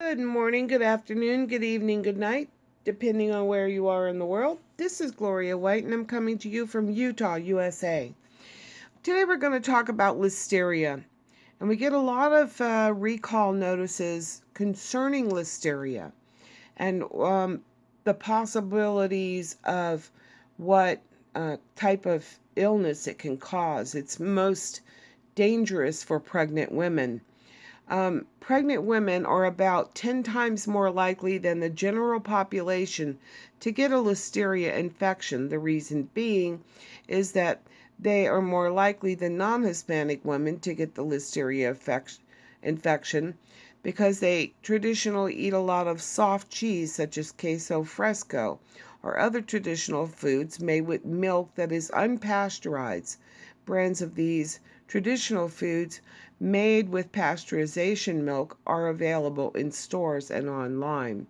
Good morning, good afternoon, good evening, good night, depending on where you are in the world. This is Gloria White, and I'm coming to you from Utah, USA. Today we're going to talk about Listeria, and we get a lot of recall notices concerning Listeria and the possibilities of what type of illness it can cause. It's most dangerous for pregnant women. Pregnant women are about 10 times more likely than the general population to get a Listeria infection. The reason being is that they are more likely than non-Hispanic women to get the Listeria infection because they traditionally eat a lot of soft cheese such as queso fresco or other traditional foods made with milk that is unpasteurized. Brands of these traditional foods made with pasteurization milk are available in stores and online.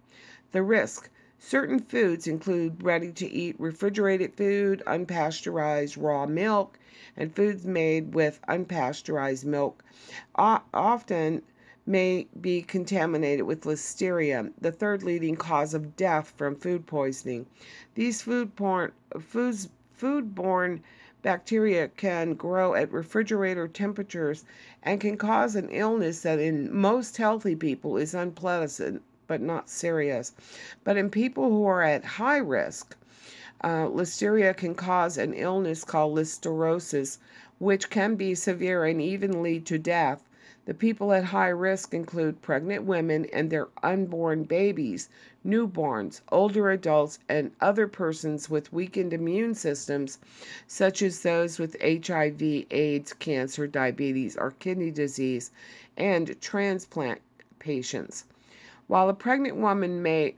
The risk. Certain foods include ready-to-eat refrigerated food, unpasteurized raw milk, and foods made with unpasteurized milk often may be contaminated with Listeria, the third leading cause of death from food poisoning. These foodborne bacteria can grow at refrigerator temperatures and can cause an illness that in most healthy people is unpleasant but not serious. But in people who are at high risk, Listeria can cause an illness called listeriosis, which can be severe and even lead to death. The people at high risk include pregnant women and their unborn babies, newborns, older adults, and other persons with weakened immune systems, such as those with HIV, AIDS, cancer, diabetes, or kidney disease, and transplant patients. While a pregnant woman may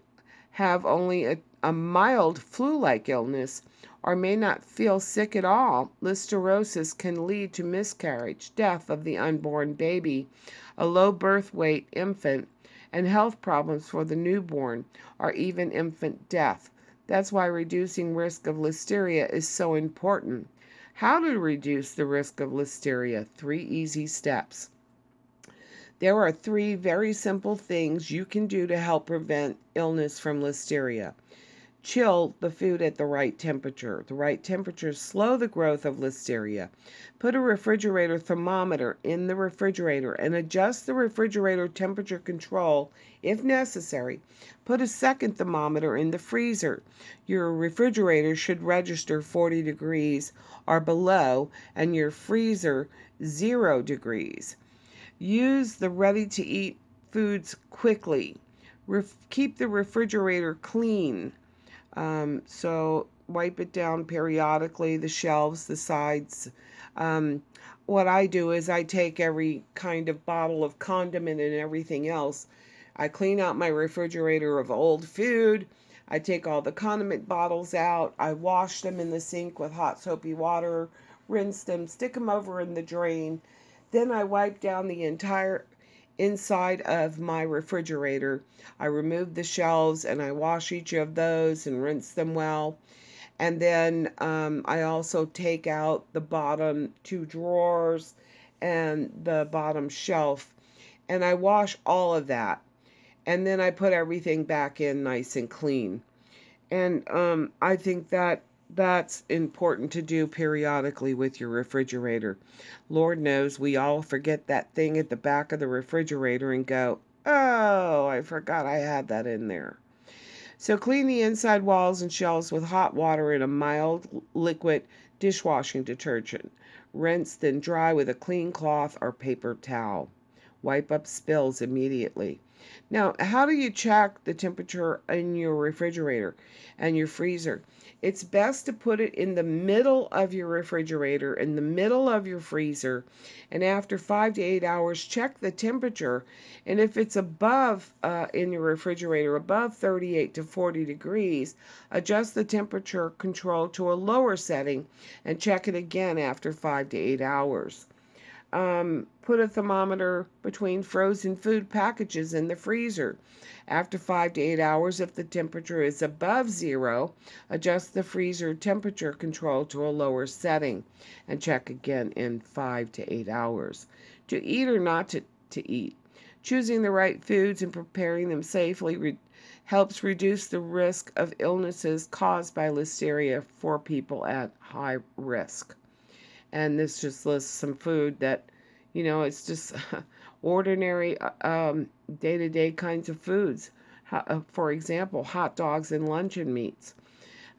have only a mild flu-like illness or may not feel sick at all, listeriosis can lead to miscarriage, death of the unborn baby, a low birth weight infant, and health problems for the newborn, or even infant death. That's why reducing risk of Listeria is so important. How to reduce the risk of Listeria? 3 easy steps. There are 3 very simple things you can do to help prevent illness from Listeria. Chill the food at the right temperature. The right temperatures slow the growth of Listeria. Put a refrigerator thermometer in the refrigerator and adjust the refrigerator temperature control if necessary. Put a second thermometer in the freezer. Your refrigerator should register 40 degrees or below and your freezer 0 degrees. Use the ready-to-eat foods quickly. Keep the refrigerator clean. So wipe it down periodically, the shelves, the sides. What I do is I take every kind of bottle of condiment and everything else. I clean out my refrigerator of old food. I take all the condiment bottles out. I wash them in the sink with hot soapy water, rinse them, stick them over in the drain. Then I wipe down the entire inside of my refrigerator. I remove the shelves and I wash each of those and rinse them well. And then I also take out the bottom 2 drawers and the bottom shelf. And I wash all of that. And then I put everything back in nice and clean. And I think that's important to do periodically with your refrigerator. Lord knows we all forget that thing at the back of the refrigerator and go, oh, I forgot I had that in there. So clean the inside walls and shelves with hot water and a mild liquid dishwashing detergent. Rinse, then dry with a clean cloth or paper towel. Wipe up spills immediately. Now, how do you check the temperature in your refrigerator and your freezer? It's best to put it in the middle of your refrigerator, in the middle of your freezer, and after 5 to 8 hours, check the temperature. And if it's above in your refrigerator, above 38 to 40 degrees, adjust the temperature control to a lower setting and check it again after 5 to 8 hours. Put a thermometer between frozen food packages in the freezer. After 5 to 8 hours, if the temperature is above 0, adjust the freezer temperature control to a lower setting and check again in 5 to 8 hours. To eat or not to eat. Choosing the right foods and preparing them safely helps reduce the risk of illnesses caused by listeria for people at high risk. And this just lists some food that, it's just ordinary day-to-day kinds of foods. For example, hot dogs and luncheon meats,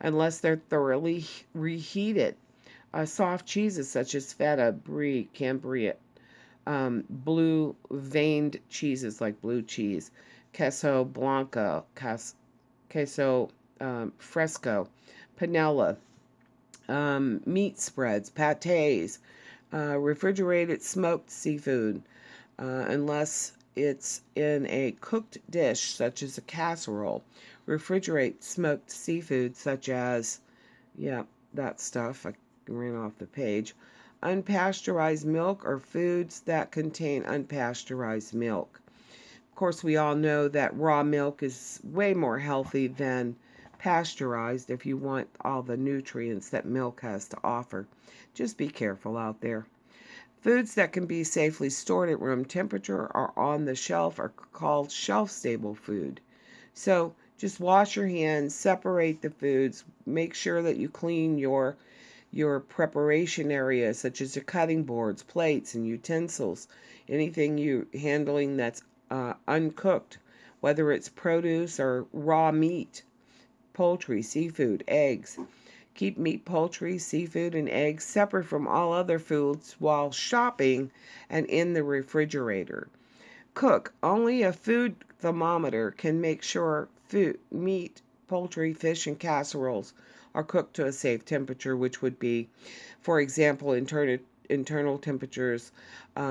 unless they're thoroughly reheated. Soft cheeses such as feta, brie, Cambria, blue veined cheeses like blue cheese, queso blanco, queso fresco, panela, meat spreads, pâtés, refrigerated smoked seafood, unless it's in a cooked dish such as a casserole. Refrigerate smoked seafood such as, yeah, that stuff. I ran off the page. Unpasteurized milk or foods that contain unpasteurized milk. Of course, we all know that raw milk is way more healthy than pasteurized if you want all the nutrients that milk has to offer. Just be careful out there. Foods that can be safely stored at room temperature or on the shelf are called shelf-stable food. So just wash your hands, separate the foods, make sure that you clean your preparation areas, such as your cutting boards, plates, and utensils. Anything you handling that's uncooked, whether it's produce or raw meat, poultry, seafood, eggs. Keep meat, poultry, seafood, and eggs separate from all other foods while shopping and in the refrigerator. Cook. Only a food thermometer can make sure food, meat, poultry, fish, and casseroles are cooked to a safe temperature, which would be, for example, internal temperatures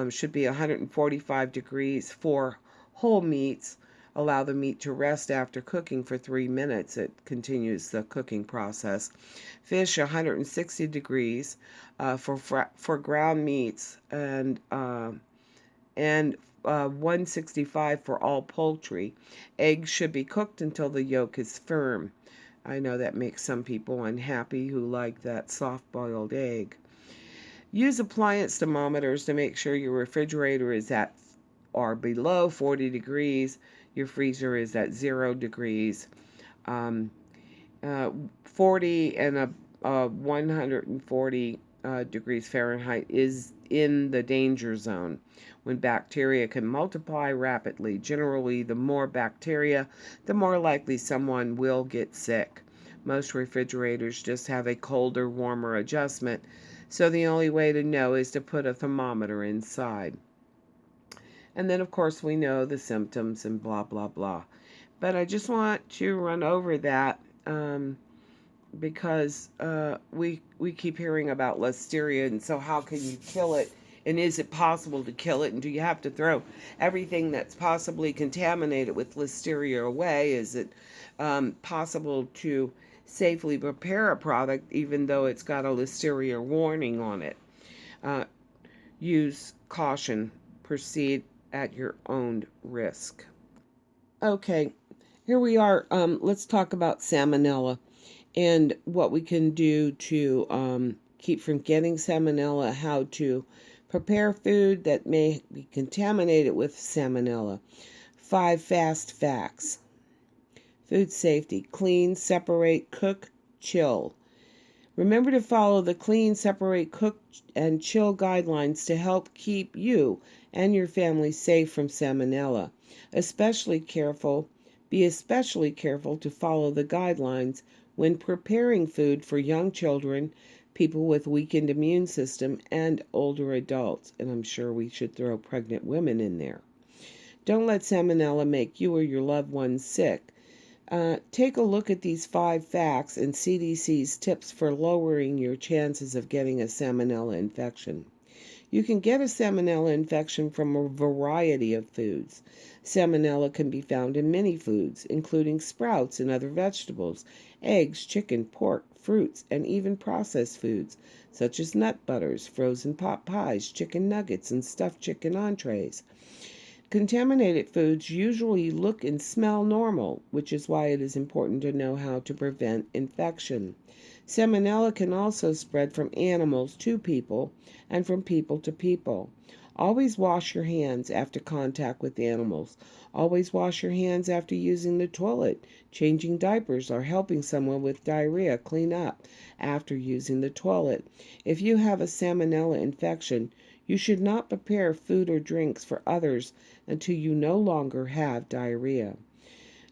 should be 145 degrees for whole meats. Allow the meat to rest after cooking for 3 minutes. It continues the cooking process. Fish 160 degrees for ground meats, and 165 for all poultry. Eggs should be cooked until the yolk is firm. I know that makes some people unhappy who like that soft-boiled egg. Use appliance thermometers to make sure your refrigerator is at or below 40 degrees. Your freezer is at 0 degrees. 40 and 140 degrees Fahrenheit is in the danger zone when bacteria can multiply rapidly. Generally, the more bacteria, the more likely someone will get sick. Most refrigerators just have a colder, warmer adjustment, so the only way to know is to put a thermometer inside. And then, of course, we know the symptoms and blah, blah, blah. But I just want to run over that because we keep hearing about Listeria, and so how can you kill it? And is it possible to kill it? And do you have to throw everything that's possibly contaminated with Listeria away? Is it possible to safely prepare a product even though it's got a Listeria warning on it? Use caution. Proceed at your own risk. Okay, here we are. Let's talk about Salmonella and what we can do to keep from getting Salmonella, how to prepare food that may be contaminated with Salmonella. 5 fast facts. Food safety. Clean, separate, cook, chill. Remember to follow the clean, separate, cook, and chill guidelines to help keep you and your family safe from Salmonella. Be especially careful to follow the guidelines when preparing food for young children, people with weakened immune system, and older adults. And I'm sure we should throw pregnant women in there. Don't let Salmonella make you or your loved ones sick. Take a look at these 5 facts and CDC's tips for lowering your chances of getting a Salmonella infection. You can get a Salmonella infection from a variety of foods. Salmonella can be found in many foods, including sprouts and other vegetables, eggs, chicken, pork, fruits, and even processed foods, such as nut butters, frozen pot pies, chicken nuggets, and stuffed chicken entrees. Contaminated foods usually look and smell normal, which is why it is important to know how to prevent infection. Salmonella can also spread from animals to people and from people to people. Always wash your hands after contact with animals. Always wash your hands after using the toilet, changing diapers, or helping someone with diarrhea clean up after using the toilet. If you have a salmonella infection, you should not prepare food or drinks for others until you no longer have diarrhea.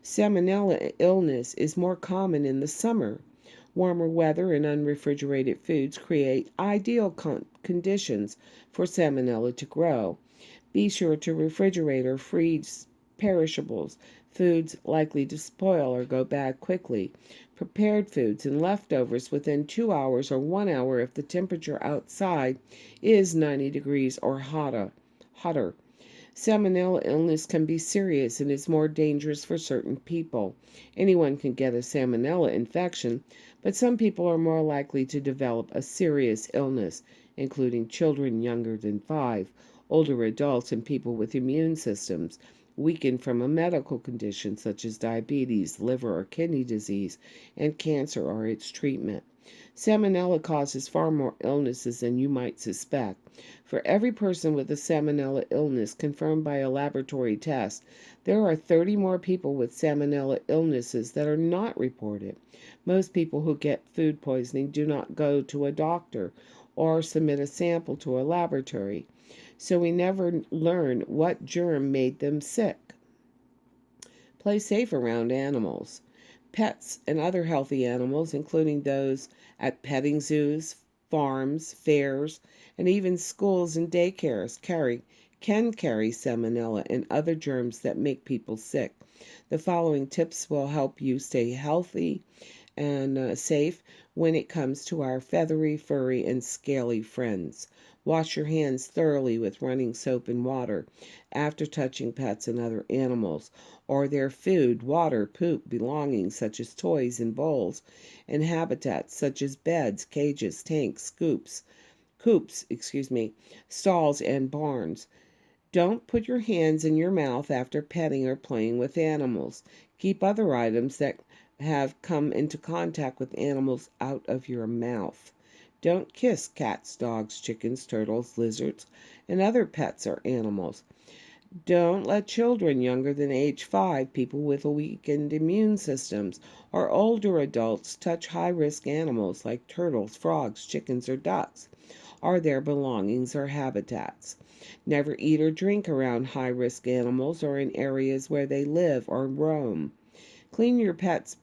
Salmonella illness is more common in the summer. Warmer weather and unrefrigerated foods create ideal conditions for salmonella to grow. Be sure to refrigerate or freeze perishables, foods likely to spoil or go bad quickly, prepared foods, and leftovers within 2 hours or 1 hour if the temperature outside is 90 degrees or hotter. Salmonella illness can be serious and is more dangerous for certain people. Anyone can get a salmonella infection, but some people are more likely to develop a serious illness, including children younger than 5, older adults, and people with immune systems weakened from a medical condition such as diabetes, liver or kidney disease, and cancer or its treatment. Salmonella causes far more illnesses than you might suspect. For every person with a salmonella illness confirmed by a laboratory test, there are 30 more people with salmonella illnesses that are not reported. Most people who get food poisoning do not go to a doctor or submit a sample to a laboratory, so we never learn what germ made them sick. Play safe around animals. Pets and other healthy animals, including those at petting zoos, farms, fairs, and even schools and daycares, can carry salmonella and other germs that make people sick. The following tips will help you stay healthy and safe when it comes to our feathery, furry, and scaly friends. Wash your hands thoroughly with running soap and water after touching pets and other animals, or their food, water, poop, belongings such as toys and bowls, and habitats such as beds, cages, tanks, coops, stalls, and barns. Don't put your hands in your mouth after petting or playing with animals. Keep other items that have come into contact with animals out of your mouth. Don't kiss cats, dogs, chickens, turtles, lizards, and other pets or animals. Don't let children younger than age 5, people with weakened immune systems, or older adults touch high-risk animals like turtles, frogs, chickens, or ducks, or their belongings or habitats. Never eat or drink around high-risk animals or in areas where they live or roam. Clean your pet's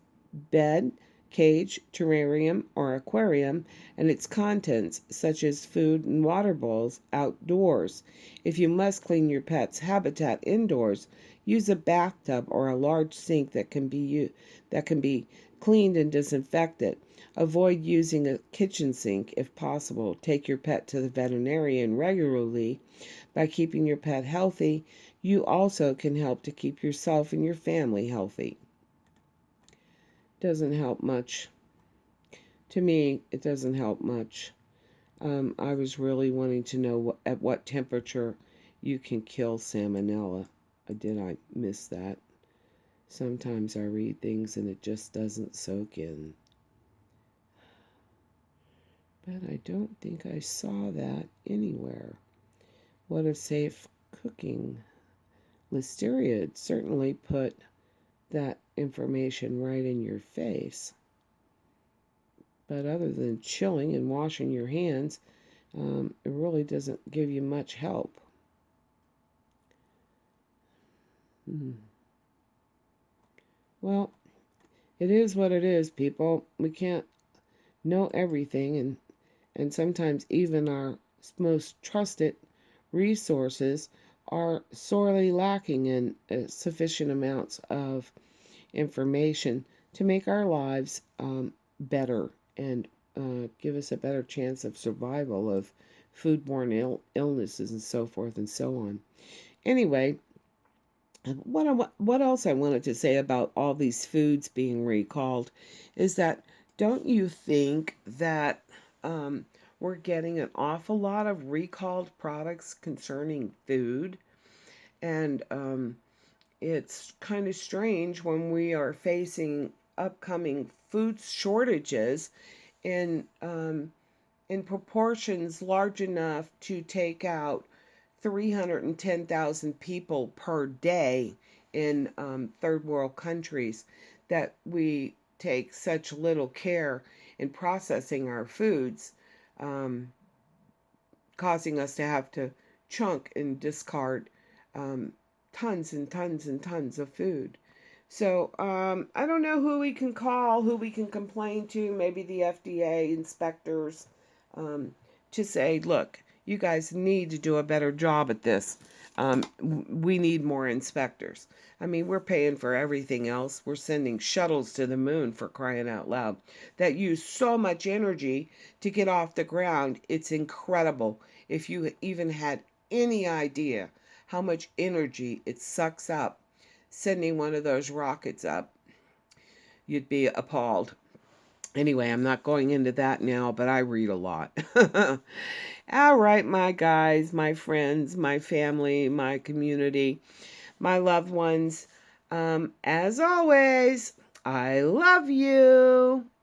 bed, cage, terrarium, or aquarium and its contents, such as food and water bowls, outdoors. If you must clean your pet's habitat indoors, use a bathtub or a large sink that can be cleaned and disinfected. Avoid using a kitchen sink if possible. Take your pet to the veterinarian regularly. By keeping your pet healthy, you also can help to keep yourself and your family healthy. Doesn't help much. To me, it doesn't help much. I was really wanting to know at what temperature you can kill salmonella. Did I miss that? Sometimes I read things and it just doesn't soak in. But I don't think I saw that anywhere. What a safe cooking. Listeria certainly put that information right in your face. But other than chilling and washing your hands, it really doesn't give you much help. Well, it is what it is, people. We can't know everything, and sometimes even our most trusted resources are sorely lacking in sufficient amounts of information to make our lives better and give us a better chance of survival of foodborne illnesses and so forth and so on. Anyway, what else I wanted to say about all these foods being recalled is that don't you think that we're getting an awful lot of recalled products concerning food? And it's kind of strange when we are facing upcoming food shortages in proportions large enough to take out 310,000 people per day in third world countries, that we take such little care in processing our foods, um, causing us to have to chunk and discard um, tons and tons and tons of food. So I don't know who we can call, who we can complain to, maybe the FDA inspectors, um, to say, look, you guys need to do a better job at this. We need more inspectors. I mean, we're paying for everything else. We're sending shuttles to the moon, for crying out loud, that use so much energy to get off the ground. It's incredible. If you even had any idea how much energy it sucks up sending one of those rockets up, you'd be appalled. Anyway, I'm not going into that now, but I read a lot. All right, my guys, my friends, my family, my community, my loved ones. As always, I love you.